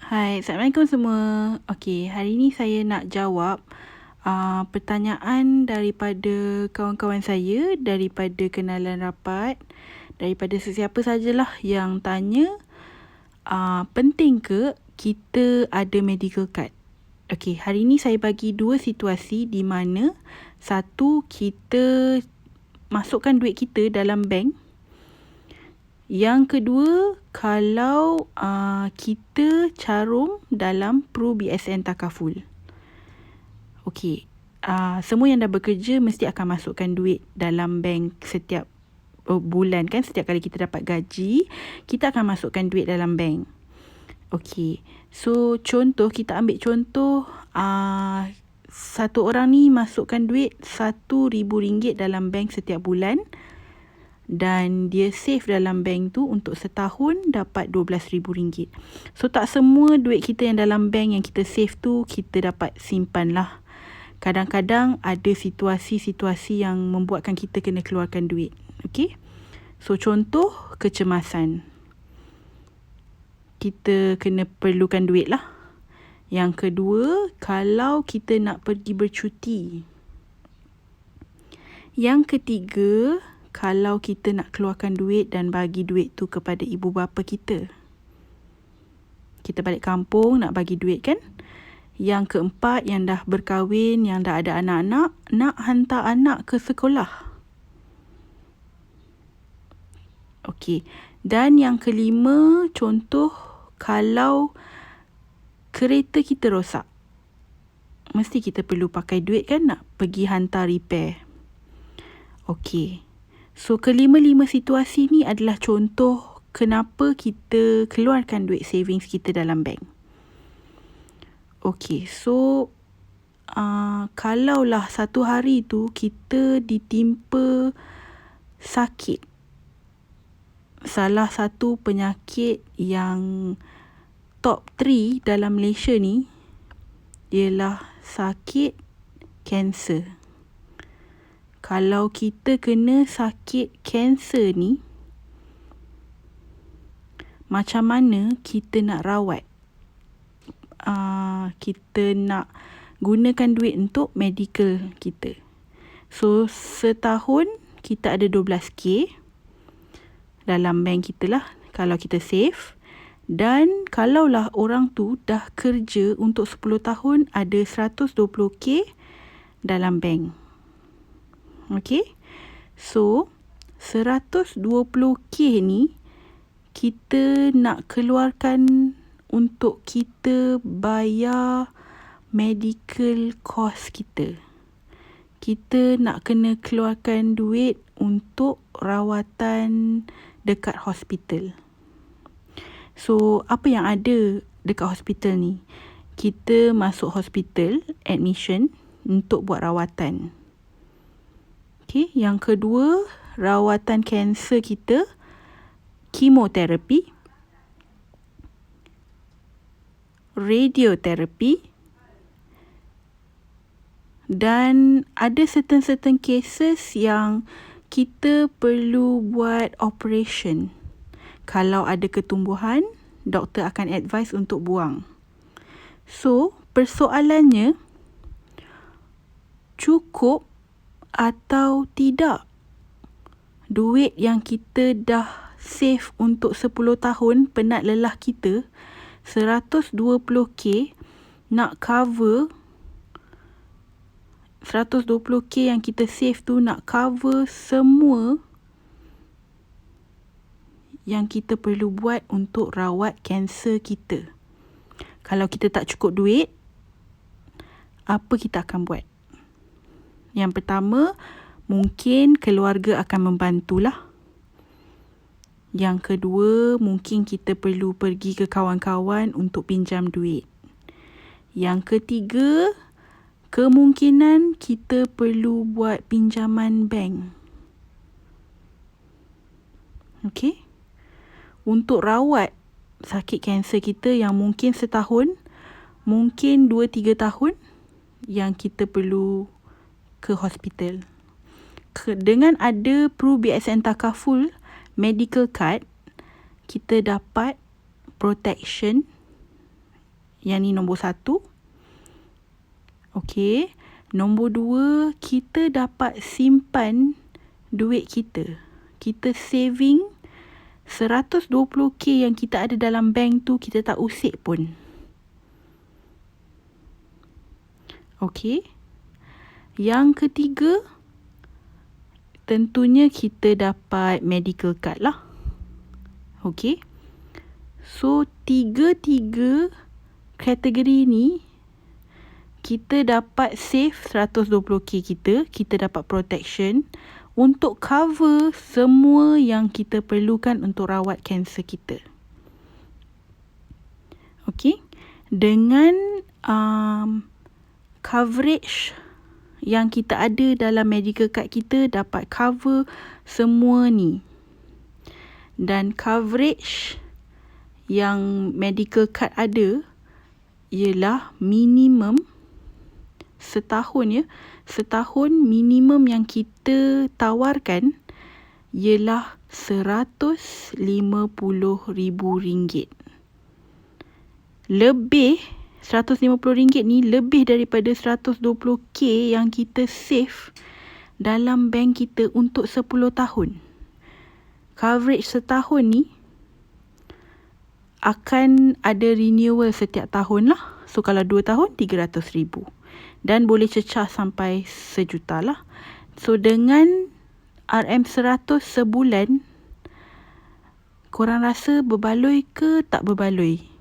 Hai, Assalamualaikum semua. Okey, hari ni saya nak jawab pertanyaan daripada kawan-kawan saya, daripada kenalan rapat, daripada sesiapa sajalah yang tanya, penting ke kita ada medical card? Okey, hari ni saya bagi dua situasi di mana satu, kita masukkan duit kita dalam bank. Yang kedua, kalau kita carum dalam Pro-BSN Takaful. Okey, semua yang dah bekerja mesti akan masukkan duit dalam bank setiap bulan kan. Setiap kali kita dapat gaji, kita akan masukkan duit dalam bank. Okey, so contoh, kita ambil contoh satu orang ni masukkan duit RM1,000 dalam bank setiap bulan. Dan dia save dalam bank tu untuk setahun dapat RM12,000. So tak semua duit kita yang dalam bank yang kita save tu kita dapat simpan lah. Kadang-kadang ada situasi-situasi yang membuatkan kita kena keluarkan duit. Okay? So contoh, kecemasan. Kita kena perlukan duit lah. Yang kedua, kalau kita nak pergi bercuti. Yang ketiga, kalau kita nak keluarkan duit dan bagi duit tu kepada ibu bapa kita. Kita balik kampung nak bagi duit kan. Yang keempat, yang dah berkahwin, yang dah ada anak-anak, nak hantar anak ke sekolah. Okey. Dan yang kelima, contoh kalau kereta kita rosak. Mesti kita perlu pakai duit kan nak pergi hantar repair. Okey. So, kelima-lima situasi ni adalah contoh kenapa kita keluarkan duit savings kita dalam bank. Okey, so kalaulah satu hari tu kita ditimpa sakit. Salah satu penyakit yang top 3 dalam Malaysia ni ialah sakit kanser. Kalau kita kena sakit kanser ni, macam mana kita nak rawat? Kita nak gunakan duit untuk medical kita. So, setahun kita ada 12K dalam bank kita lah, kalau kita save. Dan kalaulah orang tu dah kerja untuk 10 tahun, ada 120K dalam bank. Okay, so 120K ni kita nak keluarkan untuk kita bayar medical cost kita. Kita nak kena keluarkan duit untuk rawatan dekat hospital. So, apa yang ada dekat hospital ni? Kita masuk hospital, admission, untuk buat rawatan. Okay, yang kedua, rawatan kanser kita, kemoterapi, radioterapi, dan ada certain cases yang kita perlu buat operation. Kalau ada ketumbuhan, doktor akan advise untuk buang. So, persoalannya, cukup atau tidak duit yang kita dah save untuk 10 tahun penat lelah kita, 120K nak cover, 120K yang kita save tu nak cover semua yang kita perlu buat untuk rawat kanser kita. Kalau kita tak cukup duit, apa kita akan buat? Yang pertama, mungkin keluarga akan membantulah. Yang kedua, mungkin kita perlu pergi ke kawan-kawan untuk pinjam duit. Yang ketiga, kemungkinan kita perlu buat pinjaman bank. Okey? Untuk rawat sakit kanser kita yang mungkin setahun, mungkin 2-3 tahun, yang kita perlu ke hospital. Dengan ada Pro-BSN Takaful medical card, kita dapat protection Yang ni nombor 1. Okey. Nombor 2, kita dapat simpan duit kita. Kita saving 120k yang kita ada dalam bank tu, kita tak usik pun. Okey. Yang ketiga, tentunya kita dapat medical card lah. Okey. So, tiga kategori ni, kita dapat save 120k kita. Kita dapat protection untuk cover semua yang kita perlukan untuk rawat kanser kita. Okey. Dengan coverage yang kita ada dalam medical card kita, dapat cover semua ni. Dan coverage yang medical card ada ialah minimum setahun, setahun minimum yang kita tawarkan ialah RM150,000. Lebih RM150 ni lebih daripada 120k yang kita save dalam bank kita untuk 10 tahun. Coverage setahun ni akan ada renewal setiap tahun lah. So kalau 2 tahun, RM300,000. Dan boleh cecah sampai RM1,000,000 lah. So dengan RM100 sebulan, korang rasa berbaloi ke tak berbaloi?